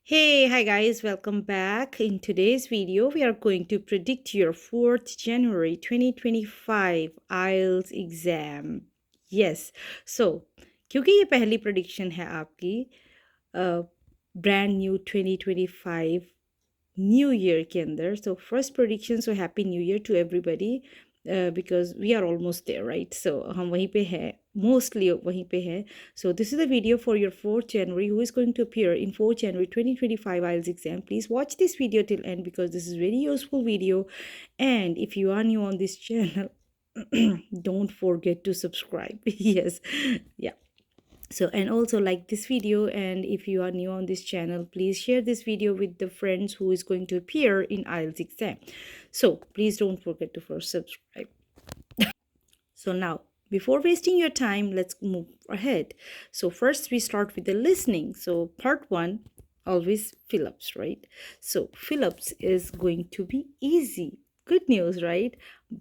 Hey, hi guys, welcome back. In today's video, we are going to predict your 4th January 2025 IELTS exam. Yes, so क्योंकि ये पहली prediction है आपकी brand new 2025 new year के अंदर so first production so happy new year to everybody because we are almost there right so हम वहीं पे हैं मोस्टली वहीं पे हैं so this is a video for your 4th January who is going to appear in 4th January 2025 IELTS exam. Please watch this video till end because this is very useful video. And if you are new on this channel, don't forget to subscribe. Yes, yeah. So and also like this video, and if you are new on this channel, please share this video with the friends who is going to appear in IELTS exam. So please don't forget to first subscribe. So now, before wasting your time, let's move ahead. So first we start with the listening. So part 1, always fill-ups, right? So fill-ups is going to be easy. Good news, right?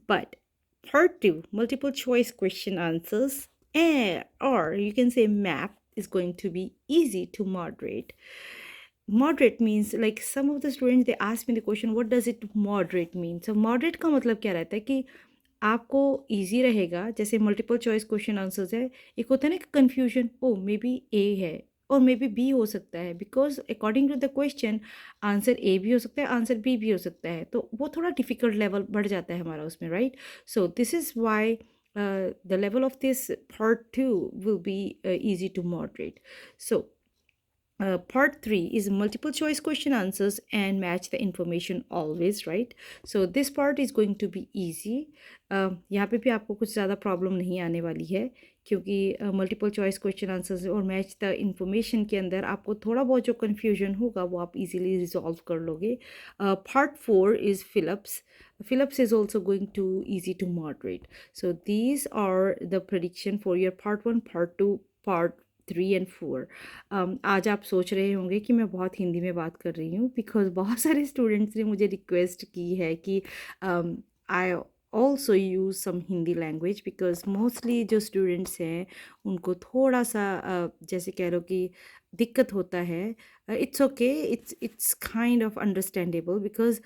But part 2, multiple choice question answers, or you can say map, is going to be easy to moderate. Moderate means like some of the students they ask me the question, what does it moderate mean? So moderate का मतलब क्या रहता है कि आपको easy रहेगा, जैसे multiple choice question answers है, एक होता है ना कन्फ्यूजन, ओ मे बी ए है और मे बी बी हो सकता है, because according to the question answer A भी हो सकता है, आंसर बी भी हो सकता है, तो वो थोड़ा डिफिकल्ट लेवल बढ़ जाता है हमारा उसमें, right? So this is why the level of this part 2 will be easy to moderate. So part 3 is multiple choice question answers and match the information always, right? So this part is going to be easy. यहाँ पे भी आपको कुछ ज़्यादा problem नहीं आने वाली है, क्योंकि मल्टीपल चॉइस क्वेश्चन आंसर्स और मैच द इंफॉर्मेशन के अंदर आपको थोड़ा बहुत जो कन्फ्यूजन होगा वो आप इजीली रिजॉल्व कर लोगे. Part 4 is fill-ups. Phillips is also going to easy to moderate. So these are the prediction for your part 1, part 2, part 3 and 4. आज आप सोच रहे होंगे कि मैं बहुत हिंदी में बात कर रही हूँ, बिकॉज बहुत सारे स्टूडेंट्स ने मुझे रिक्वेस्ट की है कि I also use some Hindi language, because mostly जो स्टूडेंट्स हैं उनको थोड़ा सा जैसे कह लो कि दिक्कत होता है. It's okay, it's kind of understandable, because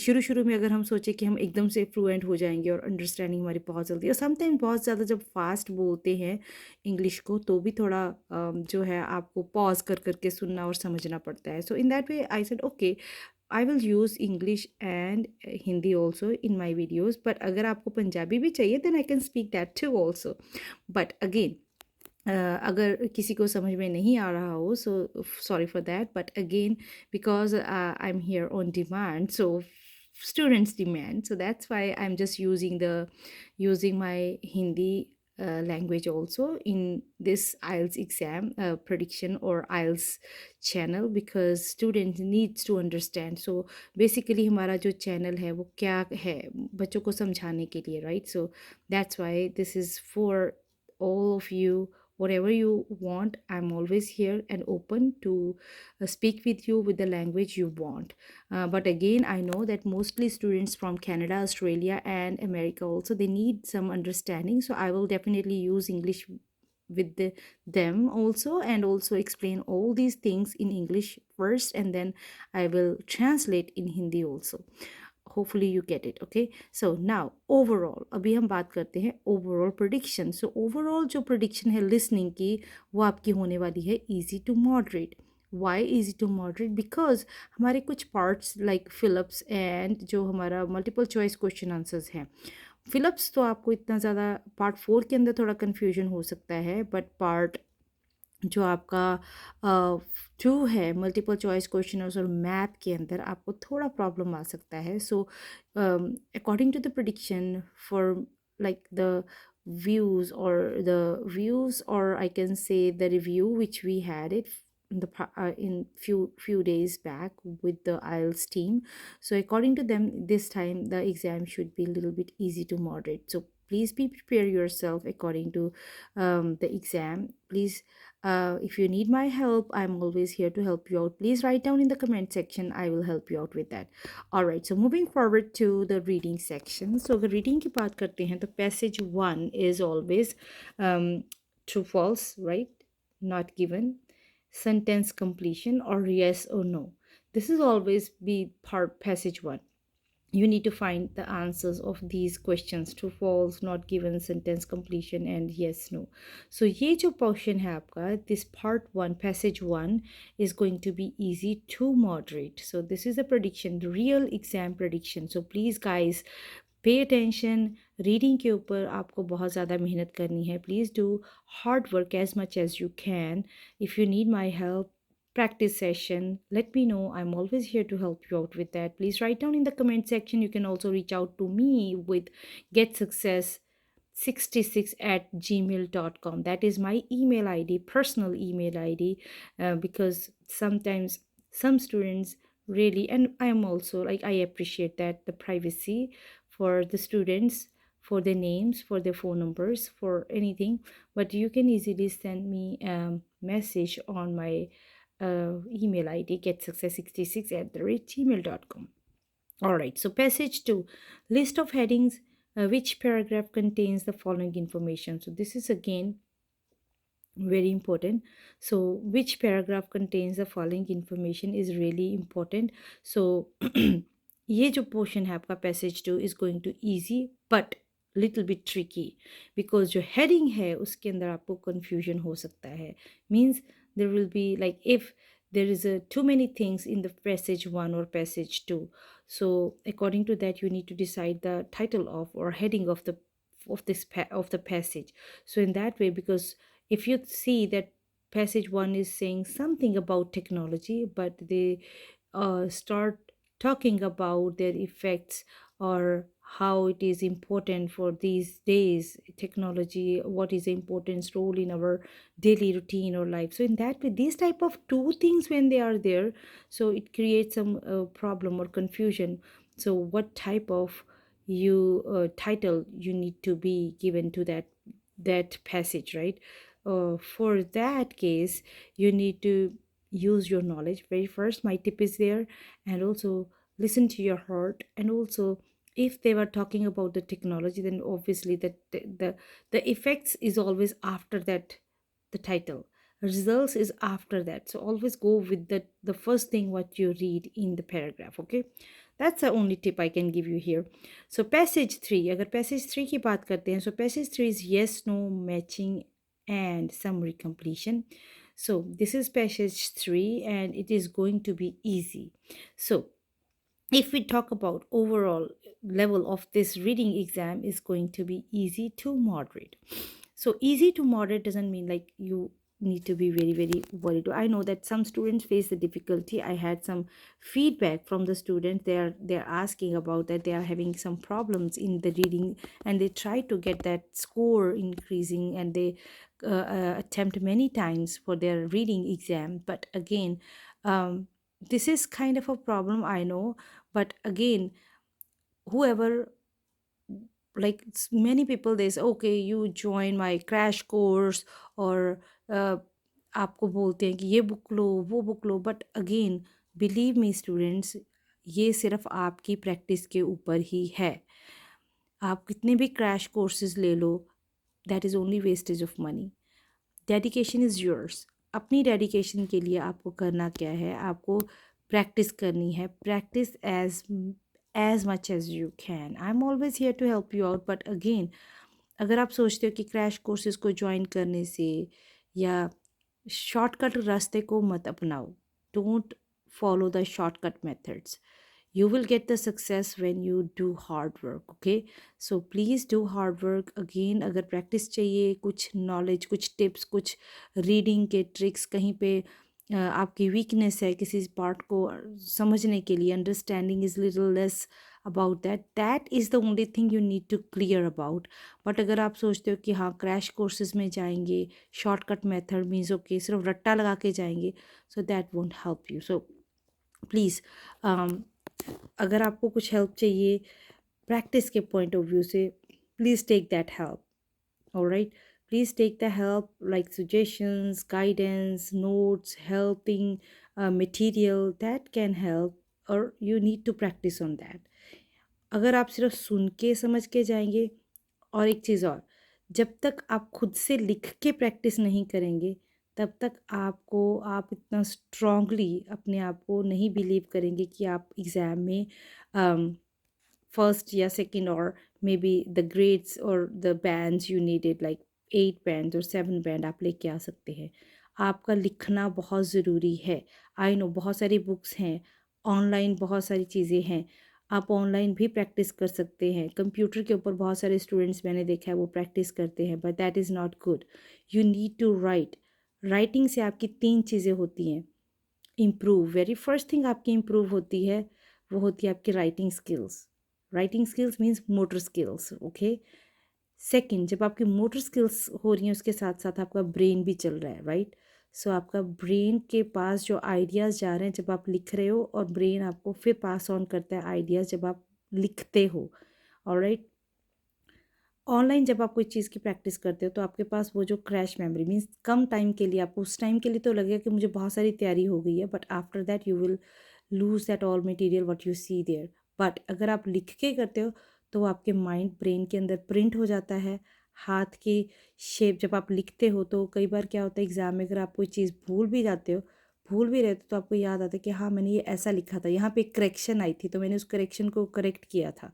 शुरू शुरू में अगर हम सोचें कि हम एकदम से फ्लुएंट हो जाएंगे और अंडरस्टैंडिंग हमारी बहुत जल्दी, और समटाइम बहुत ज़्यादा जब फास्ट बोलते हैं इंग्लिश को तो भी थोड़ा जो है आपको पॉज कर करके सुनना और समझना पड़ता है. So in that way I said okay, I will use English and Hindi also in my videos, but अगर आपको पंजाबी भी चाहिए then I can speak that too also. But again अगर किसी को समझ में नहीं आ रहा हो, so sorry for that, but again because I am here on demand, so students demand, so that's why I'm just using my Hindi language also in this IELTS exam prediction or IELTS channel, because students needs to understand. So basically हमारा जो channel है वो क्या है बच्चों को समझाने के लिए, right? So that's why this is for all of you. Whatever you want, I'm always here and open to speak with you with the language you want. But again, I know that mostly students from Canada, Australia, and America also, they need some understanding. So I will definitely use English with them also, and also explain all these things in English first, and then I will translate in Hindi also. Hopefully you get it. Okay, so now overall अभी हम बात करते हैं overall prediction. So overall जो prediction है listening की वो आपकी होने वाली है easy to moderate. Why easy to moderate? Because हमारे कुछ parts like fill-ups and जो हमारा multiple choice question answers हैं, फिलअप्स तो आपको इतना ज़्यादा पार्ट 4 के अंदर थोड़ा कन्फ्यूजन हो सकता है, बट पार्ट जो आपका 2 है मल्टीपल चॉइस क्वेश्चनर्स और मैथ के अंदर आपको थोड़ा प्रॉब्लम आ सकता है. So according to the prediction for like the views, or I can say the review which we had it in few days back with the IELTS team. So according to them, this time the exam should be a little bit easy to moderate. So please be prepare yourself according to the exam. Please, if you need my help, I'm always here to help you out. Please write down in the comment section, I will help you out with that. All right, so moving forward to the reading section. So अगर reading की बात करते हैं तो passage 1 is always true false, right? Not given. sentence completion, or yes or no. This is always be part passage 1. You need to find the answers of these questions: true false, not given, sentence completion, and yes no. So ये जो portion है आपका, this part 1 passage 1 is going to be easy to moderate. So this is a prediction, the real exam prediction. So please guys, pay attention. Reading के ऊपर आपको बहुत ज़्यादा मेहनत करनी है. Please do hard work as much as you can. If you need my help, practice session, let me know. I'm always here to help you out with that. Please write down in the comment section. You can also reach out to me with getsuccess66@gmail.com. That is my email id, personal email id, because sometimes some students really, and I'm also like, I appreciate that, the privacy for the students, for their names, for their phone numbers, for anything. But you can easily send me a message on my email id, getsuccess66@gmail.com. All right, so passage 2, list of headings. Which paragraph contains the following information? So this is again very important. So which paragraph contains the following information is really important. So ये जो portion है आपका passage 2 is going to easy but little bit tricky, because जो heading है उसके अंदर आपको confusion हो सकता है. Means there will be like, if there is a too many things in the passage 1 or passage 2, so according to that you need to decide the title of or heading of the of the passage. So in that way, because if you see that passage 1 is saying something about technology, but they start talking about their effects, or how it is important for these days, technology, what is the importance role in our daily routine or life. So in that way, these type of two things, when they are there, so it creates some problem or confusion. So what type of you title you need to be given to that passage, right? For that case, you need to use your knowledge very first. My tip is there. And also listen to your heart. And also, if they were talking about the technology, then obviously the effects is always after that, the title. Results is after that. So always go with the first thing what you read in the paragraph. Okay, that's the only tip I can give you here. So passage 3, अगर passage 3 की बात करते हैं, so passage 3 is yes no matching and summary completion. So this is passage 3 and it is going to be easy. So if we talk about overall level of this reading exam, is going to be easy to moderate. So easy to moderate doesn't mean like you need to be very very worried. I know that some students face the difficulty. I had some feedback from the students. They're asking about that they are having some problems in the reading, and they try to get that score increasing, and they attempt many times for their reading exam. But again, this is kind of a problem, I know. But again, whoever, like many people, they say okay, you join my crash course, or आपको बोलते हैं कि ये book लो, वो book low. But again, believe me students, ये सिर्फ आपकी practice के ऊपर ही है. आप कितने भी क्रैश कोर्सेज ले लो, that is only wastage of money. Dedication is yours. अपनी डेडिकेशन के लिए आपको करना क्या है, आपको प्रैक्टिस करनी है. Practice as much as you can. I am always here to help you out. But again, अगर आप सोचते हो कि क्रैश कोर्सेज को ज्वाइन करने से या शॉर्टकट रास्ते को मत अपनाओ. Don't follow the shortcut methods. You will get the success when you do hard work. Okay, so please do hard work. Again, अगर practice चाहिए, कुछ knowledge, कुछ tips, कुछ reading के tricks, कहीं पे आपकी weakness है किसी part को समझने के लिए, understanding is little less about that, that is the only thing you need to clear about. but अगर आप सोचते हो कि हाँ crash courses में जाएंगे, shortcut method means okay, सिर्फ रट्टा लगा के जाएंगे, so that won't help you. So please, अगर आपको कुछ हेल्प चाहिए प्रैक्टिस के पॉइंट ऑफ व्यू से, please take that help. Alright, please take the help, like suggestions, guidance, notes, helping material that can help, और you need to practice on that. अगर आप सिर्फ सुन के समझ के जाएंगे, और एक चीज़ और, जब तक आप खुद से लिख के प्रैक्टिस नहीं करेंगे, तब तक आप इतना स्ट्रांगली अपने आप को नहीं बिलीव करेंगे कि आप एग्ज़ाम में फर्स्ट या सेकंड और मे बी द ग्रेड्स और the bands you needed like 8 band और 7 बैंड आप लेके आ सकते हैं। आपका लिखना बहुत ज़रूरी है। आई नो बहुत सारी बुक्स हैं, ऑनलाइन बहुत सारी चीज़ें हैं, आप ऑनलाइन भी प्रैक्टिस कर सकते हैं। कंप्यूटर के ऊपर बहुत सारे स्टूडेंट्स मैंने देखा है वो प्रैक्टिस करते हैं, but that is not good. You need to write. Writing से आपकी 3 चीज़ें होती हैं इम्प्रूव। वेरी फर्स्ट थिंग आपकी इम्प्रूव होती है, वो होती है आपकी writing skills. Writing skills means motor skills, okay. Second, जब आपकी मोटर स्किल्स हो रही हैं उसके साथ साथ आपका ब्रेन भी चल रहा है, राइट। सो आपका ब्रेन के पास जो आइडियाज़ जा रहे हैं जब आप लिख रहे हो, और ब्रेन आपको फिर पास ऑन करता है आइडियाज़ जब आप लिखते हो, ऑलराइट। ऑनलाइन जब आप कोई चीज़ की प्रैक्टिस करते हो तो आपके पास वो जो क्रैश मेमोरी मीन्स कम टाइम के लिए, आपको उस टाइम के लिए तो लगेगा कि मुझे बहुत सारी तैयारी हो गई है, but after that you will lose that all material what you see there. But अगर आप लिख के करते हो तो वो आपके माइंड ब्रेन के अंदर प्रिंट हो जाता है। हाथ की शेप जब आप लिखते हो तो कई बार क्या होता है एग्ज़ाम में, अगर आप कोई चीज़ भूल भी जाते हो, भूल भी रहे तो आपको याद आता है कि हाँ मैंने ये ऐसा लिखा था, यहाँ पे एक करेक्शन आई थी तो मैंने उस करेक्शन को करेक्ट किया था,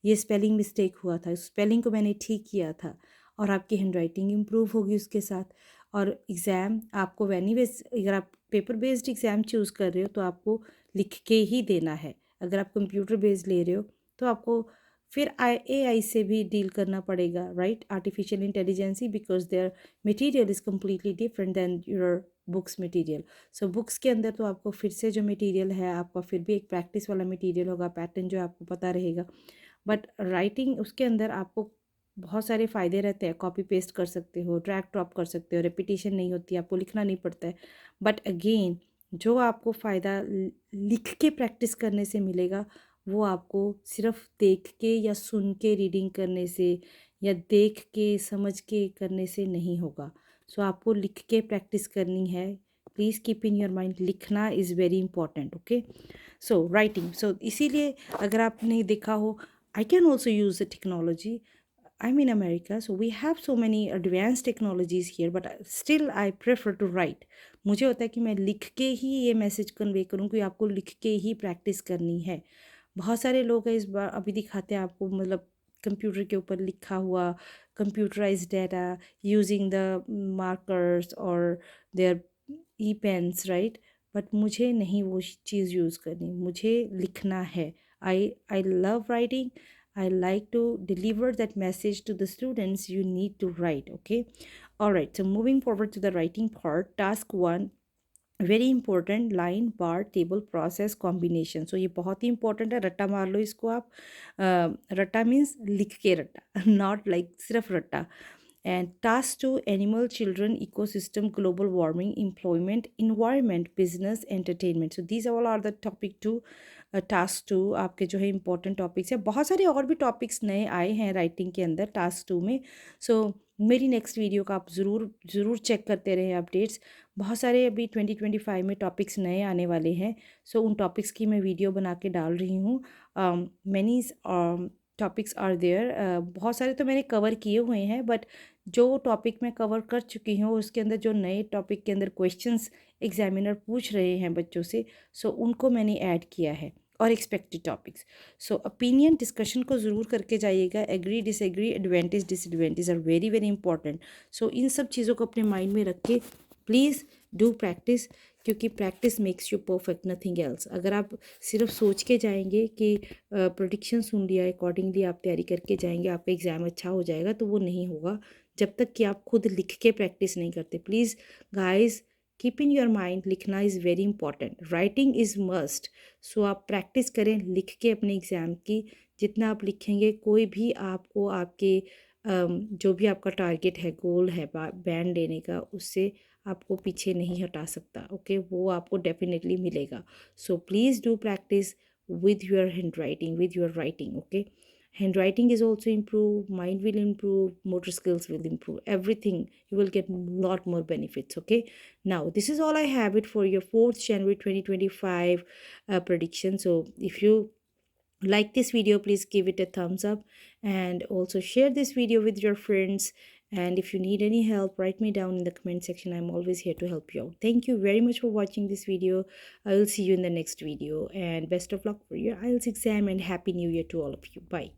ये स्पेलिंग मिस्टेक हुआ था, स्पेलिंग को मैंने ठीक किया था, और आपकी हैंडराइटिंग इम्प्रूव होगी उसके साथ। और एग्ज़ाम आपको वेज अगर आप पेपर बेस्ड एग्ज़ाम चूज़ कर रहे हो तो आपको लिख के ही देना है। अगर आप कंप्यूटर बेस्ड ले रहे हो तो आपको फिर AI से भी डील करना पड़ेगा, right, artificial intelligency, because there material is completely different than your books material. So books के अंदर तो आपको फिर से जो मटेरियल है आपका फिर भी एक प्रैक्टिस वाला मटेरियल होगा, पैटर्न जो आपको पता रहेगा। बट राइटिंग उसके अंदर आपको बहुत सारे फ़ायदे रहते हैं, कॉपी पेस्ट कर सकते हो, ड्रैग ड्रॉप कर सकते हो, रिपीटिशन नहीं होती, आपको लिखना नहीं पड़ता है। बट अगेन जो आपको फ़ायदा लिख के प्रैक्टिस करने से मिलेगा वो आपको सिर्फ देख के या सुन के रीडिंग करने से या देख के समझ के करने से नहीं होगा। सो आपको लिख के प्रैक्टिस करनी है। Please keep in your mind, लिखना is very important, okay. So writing, so इसीलिए अगर आपने देखा हो, I can also use the technology. I'm in America, so we have so many advanced technologies here, but still I prefer to write. मुझे होता है कि मैं लिख के ही ये मैसेज कन्वे करूँ कि आपको लिख के ही प्रैक्टिस करनी है। बहुत सारे लोग हैं इस बार अभी दिखाते हैं आपको, मतलब कंप्यूटर के ऊपर लिखा हुआ computerize data using the markers और their e pens, right. But मुझे नहीं वो चीज़ यूज़ करनी, मुझे लिखना है। I love writing. I like to deliver that message to the students. You need to write, okay? All right, so moving forward to the writing part, task 1, very important, line bar table process combination. So ये बहुत ही important है, रट्टा मार लो इसको आप। रट्टा means लिख के रट्टा, नॉट लाइक सिर्फ रट्टा। And task 2, animal children ecosystem global warming employment environment business entertainment. So these all are the topic 2। Task 2 आपके जो है इंपॉर्टेंट टॉपिक्स है। बहुत सारे और भी टॉपिक्स नए आए हैं राइटिंग के अंदर टास्क 2 में। सो मेरी नेक्स्ट वीडियो का आप ज़रूर चेक करते रहें अपडेट्स। बहुत सारे अभी 2025 में टॉपिक्स नए आने वाले हैं। सो उन टॉपिक्स की मैं वीडियो बना के डाल रही हूँ। Many topics are there. बहुत सारे तो मैंने कवर किए हुए हैं, बट जो टॉपिक मैं कवर कर चुकी हूँ उसके अंदर जो नए टॉपिक के अंदर क्वेश्चंस एग्जामिनर पूछ रहे हैं बच्चों से, सो उनको मैंने ऐड किया है, और expected topics. So opinion discussion को ज़रूर करके जाइएगा। Agree disagree, advantage disadvantage are very very important. So इन सब चीज़ों को अपने माइंड में रख के प्लीज़ डू प्रैक्टिस, क्योंकि practice makes you perfect, nothing else. अगर आप सिर्फ सोच के जाएंगे कि प्रोडिक्शन सुन लिया अकॉर्डिंगली आप तैयारी करके जाएंगे आपका एग्ज़ाम अच्छा हो जाएगा, तो वो नहीं होगा जब तक कि आप खुद लिख के प्रैक्टिस नहीं करते। Please guys keep in your mind, लिखना is very important, writing is must. So आप प्रैक्टिस करें लिख के अपने एग्ज़ाम की। जितना आप लिखेंगे कोई भी आपको आपके जो भी आपका टारगेट है, गोल है बैंड लेने का, उससे आपको पीछे नहीं हटा सकता, ओके। वो आपको डेफिनेटली मिलेगा। So please do practice with your handwriting, with your writing, okay. Handwriting is also improve, mind will improve, motor skills will improve, everything, you will get lot more benefits, okay. Now this is all I have it for your 4th January 2025 prediction. So if you like this video, please give it a thumbs up, and also share this video with your friends, And if you need any help, write me down in the comment section. I'm always here to help you out. Thank you very much for watching this video. I will see you in the next video, and best of luck for your IELTS exam, and happy new year to all of you. Bye.